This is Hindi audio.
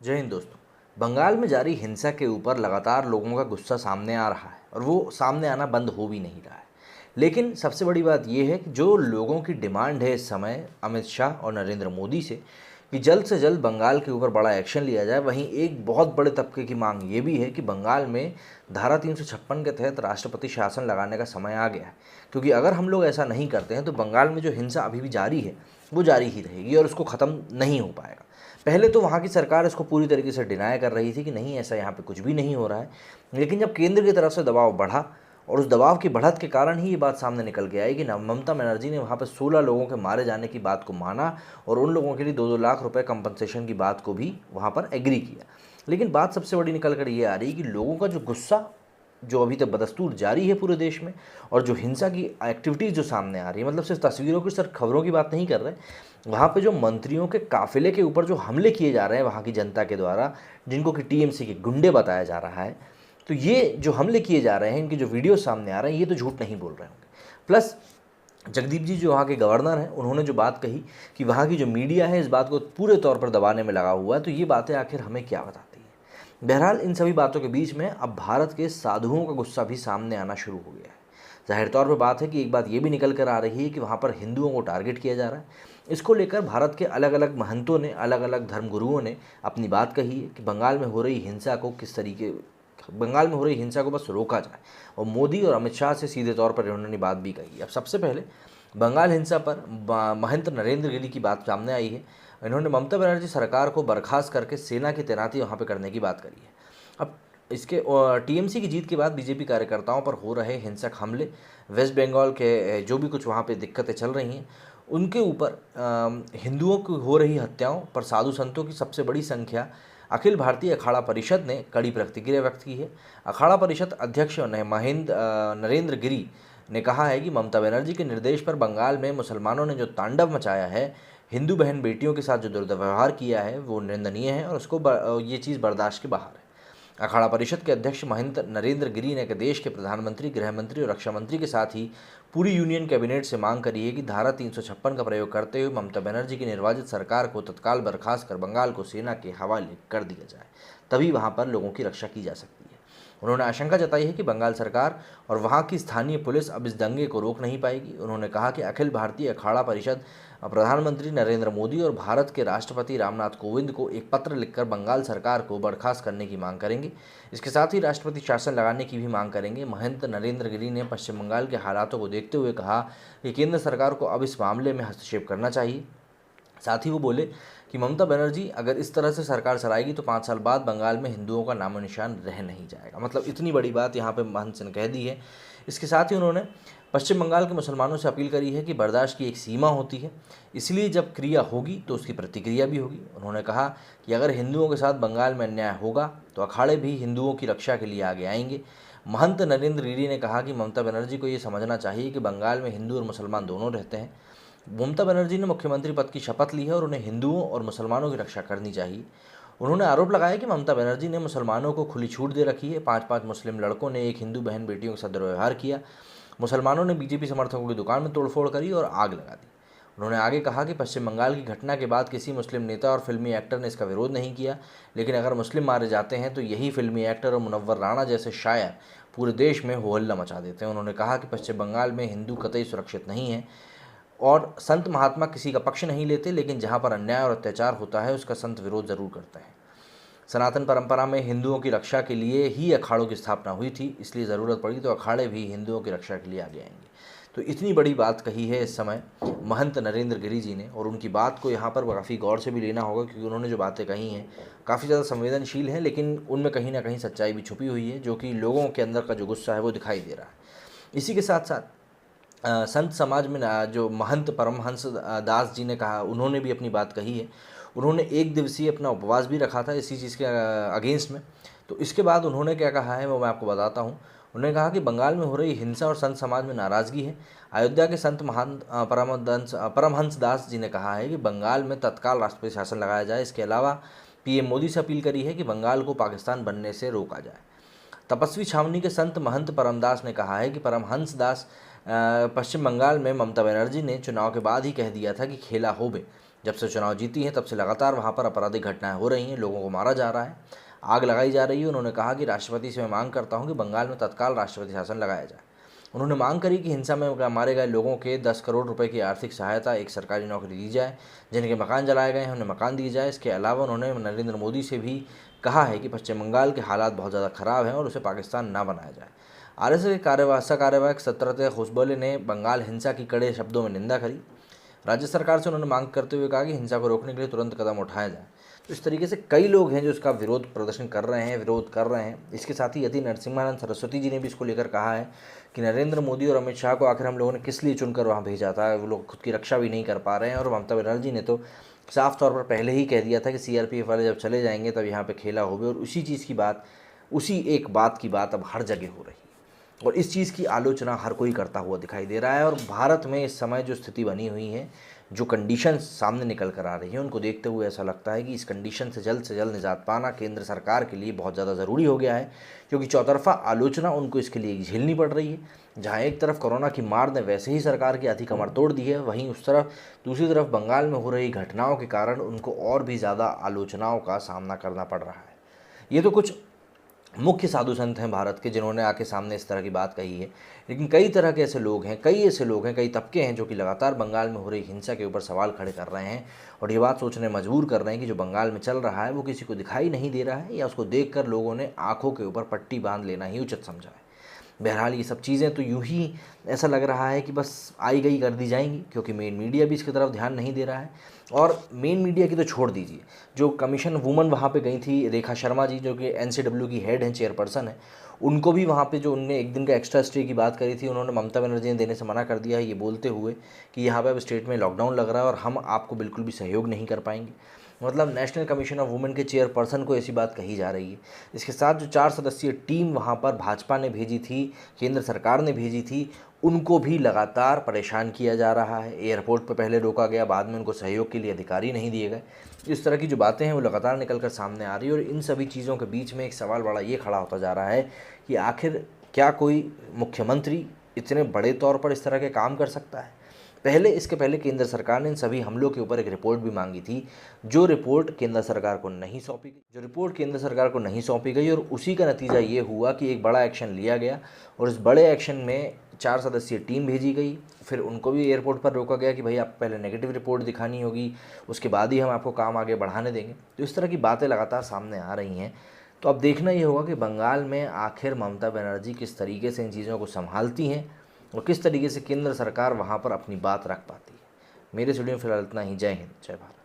जय हिंद दोस्तों। बंगाल में जारी हिंसा के ऊपर लगातार लोगों का गुस्सा सामने आ रहा है और वो सामने आना बंद हो भी नहीं रहा है। लेकिन सबसे बड़ी बात यह है कि जो लोगों की डिमांड है इस समय अमित शाह और नरेंद्र मोदी से जल्द बंगाल के ऊपर बड़ा एक्शन लिया जाए, वहीं एक बहुत बड़े तबके की मांग ये भी है कि बंगाल में धारा 356 के तहत राष्ट्रपति शासन लगाने का समय आ गया है। क्योंकि अगर हम लोग ऐसा नहीं करते हैं तो बंगाल में जो हिंसा अभी भी जारी है वो जारी ही रहेगी और उसको ख़त्म नहीं हो पाएगा। पहले तो वहाँ की सरकार इसको पूरी तरीके से डिनाई कर रही थी कि नहीं, ऐसा यहाँ पे कुछ भी नहीं हो रहा है। लेकिन जब केंद्र की तरफ से दबाव बढ़ा और उस दबाव की बढ़त के कारण ही ये बात सामने निकल के आई कि ममता बनर्जी ने वहाँ पे 16 लोगों के मारे जाने की बात को माना और उन लोगों के लिए 2-2 लाख रुपए कंपनसेशन की बात को भी वहाँ पर एग्री किया। लेकिन बात सबसे बड़ी निकल कर ये आ रही कि लोगों का जो गुस्सा जो अभी तक बदस्तूर जारी है पूरे देश में, और जो हिंसा की एक्टिविटीज़ जो सामने आ रही है, मतलब सिर्फ तस्वीरों की, सिर्फ खबरों की बात नहीं कर रहे, वहाँ पे जो मंत्रियों के काफिले के ऊपर जो हमले किए जा रहे हैं वहाँ की जनता के द्वारा, जिनको कि टीएमसी के गुंडे बताया जा रहा है, तो ये जो हमले किए जा रहे हैं, इनके जो वीडियो सामने आ रहे हैं, ये तो झूठ नहीं बोल रहे होंगे। प्लस जगदीप जी जो वहाँ के गवर्नर हैं, उन्होंने जो बात कही कि वहाँ की जो मीडिया है इस बात को पूरे तौर पर दबाने में लगा हुआ है, तो ये बातें आखिर हमें क्या बताती हैं। बहरहाल इन सभी बातों के बीच में अब भारत के साधुओं का गुस्सा भी सामने आना शुरू हो गया है। जाहिर तौर पर बात है कि एक बात ये भी निकल कर आ रही है कि वहाँ पर हिंदुओं को टारगेट किया जा रहा है। इसको लेकर भारत के अलग अलग महंतों ने, अलग अलग धर्मगुरुओं ने अपनी बात कही है कि बंगाल में हो रही हिंसा को बस रोका जाए, और मोदी और अमित शाह से सीधे तौर पर उन्होंने बात भी कही। अब सबसे पहले बंगाल हिंसा पर महंत नरेंद्र गिरी की बात सामने आई है। इन्होंने ममता बनर्जी सरकार को बर्खास्त करके सेना की तैनाती वहाँ पर करने की बात करी है। अब इसके टीएमसी की जीत के बाद बीजेपी कार्यकर्ताओं पर हो रहे हिंसक हमले, वेस्ट बंगाल के जो भी कुछ वहाँ पे दिक्कतें चल रही हैं उनके ऊपर, हिंदुओं की हो रही हत्याओं पर साधु संतों की सबसे बड़ी संख्या, अखिल भारतीय अखाड़ा परिषद ने कड़ी प्रतिक्रिया व्यक्त की है। अखाड़ा परिषद अध्यक्ष नरेंद्र गिरी ने कहा है कि ममता बनर्जी के निर्देश पर बंगाल में मुसलमानों ने जो तांडव मचाया है, हिंदू बहन बेटियों के साथ जो दुर्व्यवहार किया है, वो निंदनीय है और उसको ये चीज़ बर्दाश्त के बाहर है। अखाड़ा परिषद के अध्यक्ष महंत नरेंद्र गिरी ने देश के प्रधानमंत्री, गृह मंत्री और रक्षा मंत्री के साथ ही पूरी यूनियन कैबिनेट से मांग करी है कि धारा 356 का प्रयोग करते हुए ममता बनर्जी की निर्वाचित सरकार को तत्काल बर्खास्त कर बंगाल को सेना के हवाले कर दिया जाए, तभी वहां पर लोगों की रक्षा की जा सकती है। उन्होंने आशंका जताई है कि बंगाल सरकार और वहां की स्थानीय पुलिस अब इस दंगे को रोक नहीं पाएगी। उन्होंने कहा कि अखिल भारतीय अखाड़ा परिषद प्रधानमंत्री नरेंद्र मोदी और भारत के राष्ट्रपति रामनाथ कोविंद को एक पत्र लिखकर बंगाल सरकार को बर्खास्त करने की मांग करेंगे। इसके साथ ही राष्ट्रपति शासन लगाने की भी मांग करेंगे। महंत नरेंद्र गिरी ने पश्चिम बंगाल के हालातों को देखते हुए कहा कि केंद्र सरकार को अब इस मामले में हस्तक्षेप करना चाहिए। साथ ही वो बोले कि ममता बनर्जी अगर इस तरह से सरकार चलाएगी तो 5 साल बाद बंगाल में हिंदुओं का नामो निशान रह नहीं जाएगा। मतलब इतनी बड़ी बात यहाँ पे महंत ने कह दी है। इसके साथ ही उन्होंने पश्चिम बंगाल के मुसलमानों से अपील करी है कि बर्दाश्त की एक सीमा होती है, इसलिए जब क्रिया होगी तो उसकी प्रतिक्रिया भी होगी। उन्होंने कहा कि अगर हिंदुओं के साथ बंगाल में अन्याय होगा तो अखाड़े भी हिंदुओं की रक्षा के लिए आगे आएंगे। महंत नरेंद्र गिरी ने कहा कि ममता बनर्जी को ये समझना चाहिए कि बंगाल में हिंदू और मुसलमान दोनों रहते हैं। ममता बनर्जी ने मुख्यमंत्री पद की शपथ ली है और उन्हें हिंदुओं और मुसलमानों की रक्षा करनी चाहिए। उन्होंने आरोप लगाया कि ममता बनर्जी ने मुसलमानों को खुली छूट दे रखी है। 5-5 मुस्लिम लड़कों ने एक हिंदू बहन बेटियों के साथ दुर्व्यवहार किया। मुसलमानों ने बीजेपी समर्थकों की दुकान में तोड़फोड़ करी और आग लगा दी। उन्होंने आगे कहा कि पश्चिम बंगाल की घटना के बाद किसी मुस्लिम नेता और फिल्मी एक्टर ने इसका विरोध नहीं किया, लेकिन अगर मुस्लिम मारे जाते हैं तो यही फिल्मी एक्टर और मुनव्वर राणा जैसे शायर पूरे देश में हो हल्ला मचा देते हैं। उन्होंने कहा कि पश्चिम बंगाल में हिंदू कतई सुरक्षित नहीं है और संत महात्मा किसी का पक्ष नहीं लेते, लेकिन जहाँ पर अन्याय और अत्याचार होता है उसका संत विरोध जरूर करते हैं। सनातन परंपरा में हिंदुओं की रक्षा के लिए ही अखाड़ों की स्थापना हुई थी, इसलिए ज़रूरत पड़ी तो अखाड़े भी हिंदुओं की रक्षा के लिए आगे आएंगे। तो इतनी बड़ी बात कही है इस समय महंत नरेंद्र गिरी जी ने, और उनकी बात को यहाँ पर काफ़ी गौर से भी लेना होगा क्योंकि उन्होंने जो बातें कही हैं काफ़ी ज़्यादा संवेदनशील हैं, लेकिन उनमें कहीं ना कहीं सच्चाई भी छुपी हुई है, जो कि लोगों के अंदर का जो गुस्सा है वो दिखाई दे रहा है। इसी के साथ साथ संत समाज में जो महंत परमहंस दास जी ने कहा, उन्होंने भी अपनी बात कही है। उन्होंने 1 दिवसीय अपना उपवास भी रखा था इसी चीज़ के अगेंस्ट में। तो इसके बाद उन्होंने क्या कहा है वो मैं आपको बताता हूँ। उन्होंने कहा कि बंगाल में हो रही हिंसा और संत समाज में नाराज़गी है। अयोध्या के संत महंत परमहंस दास जी ने कहा है कि बंगाल में तत्काल राष्ट्रपति शासन लगाया जाए। इसके अलावा पीएम मोदी से अपील करी है कि बंगाल को पाकिस्तान बनने से रोका जाए। तपस्वी छावनी के संत महंत परमदास ने कहा है कि परमहंस दास पश्चिम बंगाल में ममता बनर्जी ने चुनाव के बाद ही कह दिया था कि खेला होबे, जब से चुनाव जीती हैं तब से लगातार वहाँ पर आपराधिक घटनाएं हो रही हैं, लोगों को मारा जा रहा है, आग लगाई जा रही है। उन्होंने कहा कि राष्ट्रपति से मैं मांग करता हूँ कि बंगाल में तत्काल राष्ट्रपति शासन लगाया जाए। उन्होंने मांग करी कि हिंसा में मारे गए लोगों के 10 करोड़ रुपए की आर्थिक सहायता, एक सरकारी नौकरी दी जाए, जिनके मकान जलाए गए हैं उन्हें मकान दिए जाए। इसके अलावा उन्होंने नरेंद्र मोदी से भी कहा है कि पश्चिम बंगाल के हालात बहुत ज़्यादा खराब हैं और उसे पाकिस्तान ना बनाया जाए। आरएसएस के कार्यवाहक सत्रते खुशबोले ने बंगाल हिंसा की कड़े शब्दों में निंदा करी। राज्य सरकार से उन्होंने मांग करते हुए कहा कि हिंसा को रोकने के लिए तुरंत कदम उठाया जाए। तो इस तरीके से कई लोग हैं जो इसका प्रदर्शन कर रहे हैं, विरोध कर रहे हैं। इसके साथ ही यति नरसिम्हानंद सरस्वती जी ने भी इसको लेकर कहा है कि नरेंद्र मोदी और अमित शाह को आखिर हम लोगों ने किस लिए चुनकर वहाँ भेजा था, वो लोग खुद की रक्षा भी नहीं कर पा रहे हैं। और ममता बनर्जी ने तो साफ तौर पर पहले ही कह दिया था कि सीआरपीएफ वाले जब चले जाएंगे तब यहाँ पे खेला होगा। और उसी एक बात की बात अब हर जगह हो रही है और इस चीज़ की आलोचना हर कोई करता हुआ दिखाई दे रहा है। और भारत में इस समय जो स्थिति बनी हुई है, जो कंडीशंस सामने निकल कर आ रही हैं, उनको देखते हुए ऐसा लगता है कि इस कंडीशन से जल्द निजात पाना केंद्र सरकार के लिए बहुत ज़्यादा ज़रूरी हो गया है, क्योंकि चौतरफा आलोचना उनको इसके लिए झेलनी पड़ रही है। जहाँ एक तरफ कोरोना की मार ने वैसे ही सरकार की आधी कमर तोड़ दी है, वहीं दूसरी तरफ बंगाल में हो रही घटनाओं के कारण उनको और भी ज़्यादा आलोचनाओं का सामना करना पड़ रहा है। ये तो कुछ मुख्य साधु संत हैं भारत के जिन्होंने आके सामने इस तरह की बात कही है, लेकिन कई तरह के ऐसे लोग हैं, कई तबके हैं जो कि लगातार बंगाल में हो रही हिंसा के ऊपर सवाल खड़े कर रहे हैं और ये बात सोचने मजबूर कर रहे हैं कि जो बंगाल में चल रहा है वो किसी को दिखाई नहीं दे रहा है या उसको देखकर लोगों ने आंखों के ऊपर पट्टी बांध लेना ही उचित समझा है। बहरहाल ये सब चीज़ें तो यूं ही ऐसा लग रहा है कि बस आई गई कर दी जाएंगी, क्योंकि मेन मीडिया भी इसकी तरफ ध्यान नहीं दे रहा है। और मेन मीडिया की तो छोड़ दीजिए, जो कमीशन वुमन वहाँ पे गई थी, रेखा शर्मा जी, जो कि एनसीडब्ल्यू की हेड हैं, चेयरपर्सन है, उनको भी वहाँ पे जो उनने एक दिन का एक्स्ट्रा स्टे की बात करी थी, उन्होंने ममता बनर्जी ने देने से मना कर दिया है, ये बोलते हुए कि यहाँ पे अब स्टेट में लॉकडाउन लग रहा है और हम आपको बिल्कुल भी सहयोग नहीं कर पाएंगे। मतलब नेशनल कमीशन ऑफ वुमेन के चेयरपर्सन को ऐसी बात कही जा रही है। इसके साथ जो 4 सदस्यीय टीम वहाँ पर भाजपा ने भेजी थी, केंद्र सरकार ने भेजी थी, उनको भी लगातार परेशान किया जा रहा है। एयरपोर्ट पर पहले रोका गया, बाद में उनको सहयोग के लिए अधिकारी नहीं दिए गए। इस तरह की जो बातें हैं वो लगातार निकल कर सामने आ रही है और इन सभी चीज़ों के बीच में एक सवाल बड़ा ये खड़ा होता जा रहा है कि आखिर क्या कोई मुख्यमंत्री इतने बड़े तौर पर इस तरह के काम कर सकता है। इसके पहले केंद्र सरकार ने इन सभी हमलों के ऊपर एक रिपोर्ट भी मांगी थी, जो रिपोर्ट केंद्र सरकार को नहीं सौंपी गई और उसी का नतीजा ये हुआ कि एक बड़ा एक्शन लिया गया और इस बड़े एक्शन में 4 सदस्यीय टीम भेजी गई। फिर उनको भी एयरपोर्ट पर रोका गया कि भाई आप पहले नेगेटिव रिपोर्ट दिखानी होगी, उसके बाद ही हम आपको काम आगे बढ़ाने देंगे। तो इस तरह की बातें लगातार सामने आ रही हैं। तो अब देखना ये होगा कि बंगाल में आखिर ममता बनर्जी किस तरीके से इन चीज़ों को संभालती हैं और किस तरीके से केंद्र सरकार वहाँ पर अपनी बात रख पाती है। मेरे स्टूडियो में फिलहाल इतना ही। जय हिंद, जय भारत।